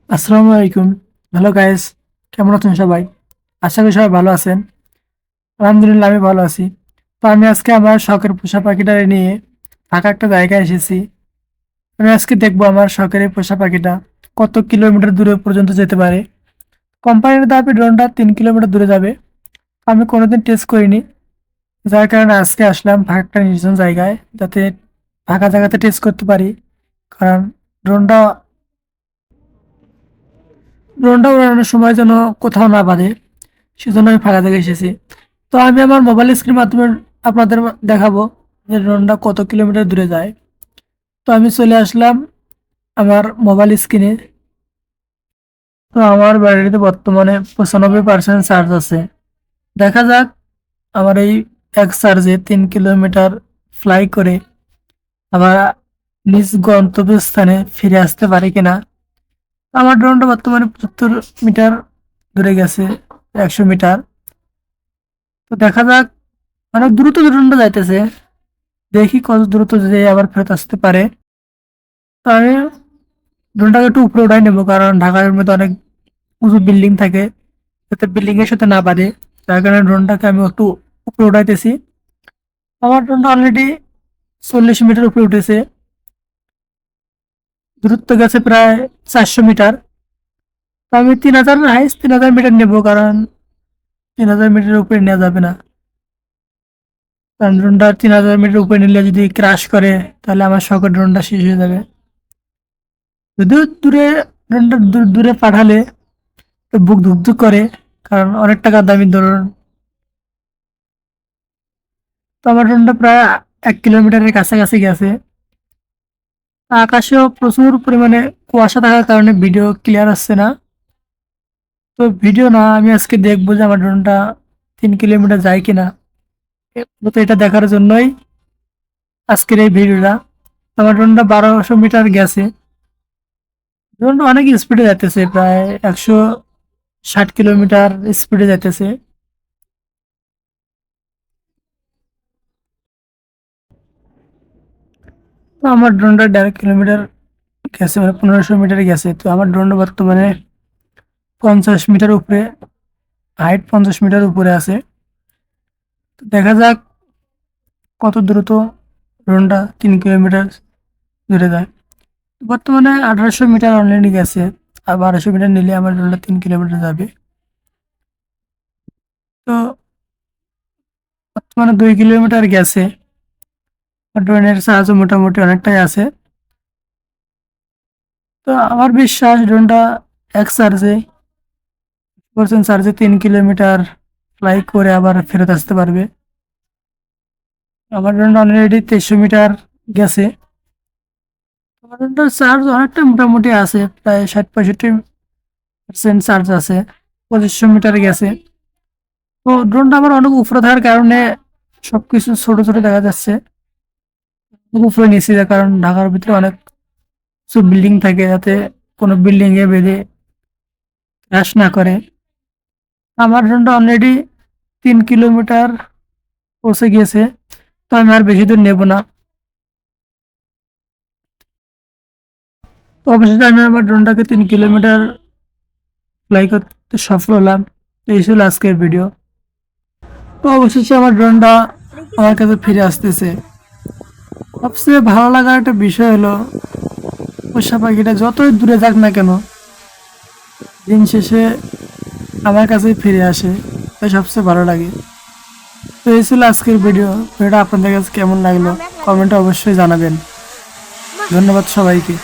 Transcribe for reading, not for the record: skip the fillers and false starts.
আসসালামু আলাইকুম। Hello guys, কেমন আছেন সবাই? আশা করি সবাই ভালো আছেন। আলহামদুলিল্লাহ আমি ভালো আছি। তো আমি আজকে আমার শখের পোষা পাখিটা নিয়ে ফাঁকা একটা জায়গায় এসেছি। আমি আজকে দেখবো আমার শখের এই পোষা পাখিটা কত কিলোমিটার দূরে পর্যন্ত যেতে পারে। কোম্পানির দাবি ড্রোনটা 3 কিলোমিটার দূরে যাবে। আমি কোনোদিন টেস্ট করিনি, যার কারণে আজকে আসলাম ফাঁকা একটা নির্জন জায়গায়, যাতে ফাঁকা জায়গাতে টেস্ট করতে পারি। কারণ ড্রোনটা ড্রোনটা উড়ানোর সময় যেন কোথাও না বাঁধে, সেজন্য আমি ফাঁকা জায়গায় এসেছি। তো আমি আমার মোবাইল স্ক্রিনের মাধ্যমে আপনাদের দেখাবো যে ড্রোনটা কত কিলোমিটার দূরে যায়। তো আমি চলে আসলাম আমার মোবাইল স্ক্রিনে। তো আমার ব্যাটারিতে বর্তমানে 95% চার্জ আছে। দেখা যাক আমার এই এক চার্জে 3 কিলোমিটার ফ্লাই করে আবার নিজ গন্তব্যস্থানে ফিরে আসতে পারে কিনা। আমার ড্রোনটা বর্তমানে 75 মিটার দূরে গেছে, 100 মিটার। তো দেখা যাক, অনেক দ্রুত ড্রোনটা যাইতেছে। দেখি কত দ্রুত যে আবার ফেরত আসতে পারে। তো আমি ড্রোনটাকে একটু উপরে উঠাই নেবো, কারণ ঢাকার মধ্যে অনেক উঁচু বিল্ডিং থাকে, যাতে বিল্ডিং এর সাথে না বাঁধে। তার কারণে ড্রোনটাকে আমি একটু উপরে উঠাইতেছি। আমার ড্রোনটা অলরেডি 40 মিটার উপরে উঠেছে, দূরত্ব গেছে প্রায় 400 মিটার। তো আমি 3000, হাইস্ট 3000 মিটার নেবো, কারণ 3000 মিটারের উপরে নেওয়া যাবে না। কারণ ড্রোনটা 3000 মিটার উপরে নিলে যদি ক্রাশ করে, তাহলে আমার শখের ড্রোনটা শেষ হয়ে যাবে। যদিও দূরে, ড্রোনটা দূরে পাঠালে তো বুক ধুকধুক করে, কারণ অনেক টাকা দামি ড্রোন। তো আমার ড্রোনটা প্রায় 1 কিলোমিটারের কাছাকাছি গেছে। আকাশেও প্রচুর পরিমাণে কুয়াশা থাকার কারণে ভিডিও ক্লিয়ার আসছে না। তো ভিডিও না, আমি আজকে দেখবো যে আমার ড্রোনটা 3 কিলোমিটার যায় কিনা। তো এটা দেখার জন্যই আজকের এই ভিডিওটা। আমার ড্রোনটা 1200 মিটার গেছে। ড্রোনটা অনেক স্পিডে যাইতেছে, প্রায় 160 কিলোমিটার স্পিডে যাইতেছে। তো আমার ড্রোনটা 1.5 কিলোমিটার গেছে, মানে 1500 মিটার গেছে। তো আমার ড্রোনটা বর্তমানে 50 মিটার উপরে, হাইট 50 মিটার উপরে আছে। তো দেখা যাক কত দ্রুত ড্রোনটা 3 কিলোমিটার দূরে যায়। বর্তমানে 1800 মিটার অলরেডি গেছে, আর 1200 মিটার নিলে আমার ড্রোনটা 3 কিলোমিটার যাবে। তো বর্তমানে 2 কিলোমিটার গেছে। আর ড্রোনের সাহায্য মোটামুটি অনেকটাই আছে। তো আমার বিশ্বাস ড্রোনটা এক চার্জে, পার্সেন্ট চার্জে 3 কিলোমিটার ফ্লাই করে আবার ফেরত আসতে পারবে। আমার ড্রোনটা অলরেডি 2300 মিটার গেছে। আমার ড্রোনটার চার্জ অনেকটা মোটামুটি আছে, প্রায় 60-65% চার্জ আছে। 2500 মিটার গেছে। তো ড্রোনটা আমার অনেক উপরে থাকার কারণে সবকিছু ছোট ছোট দেখা যাচ্ছে। অনেক উপরে নিচে, যার কারণ ঢাকার ভিতরে অনেক কিছু বিল্ডিং থাকে, যাতে কোনো বিল্ডিং এ বেঁধে ক্র্যাশ না করে। আমার ড্রোনটা অলরেডি 3 কিলোমিটার পৌঁছে গিয়েছে। তো আমি আর বেশি দূর নেব না। তো অবশেষে আমি আমার ড্রোনটাকে 3 কিলোমিটার ফ্লাই করতে সফল হলাম। তো এই ছিল আজকের ভিডিও। তো অবশেষে আমার ড্রোনটা আমার কাছে ফিরে আসতেছে। সবচেয়ে ভালো লাগার একটা বিষয় হলো, পোষা পাখিটা যতই দূরে যাক না কেন, দিন শেষে আমার কাছেই ফিরে আসে। তাই সবচেয়ে ভালো লাগে। তো এই ছিল আজকের ভিডিওটা আপনাদের কাছে কেমন লাগলো কমেন্টে অবশ্যই জানাবেন। ধন্যবাদ সবাইকে।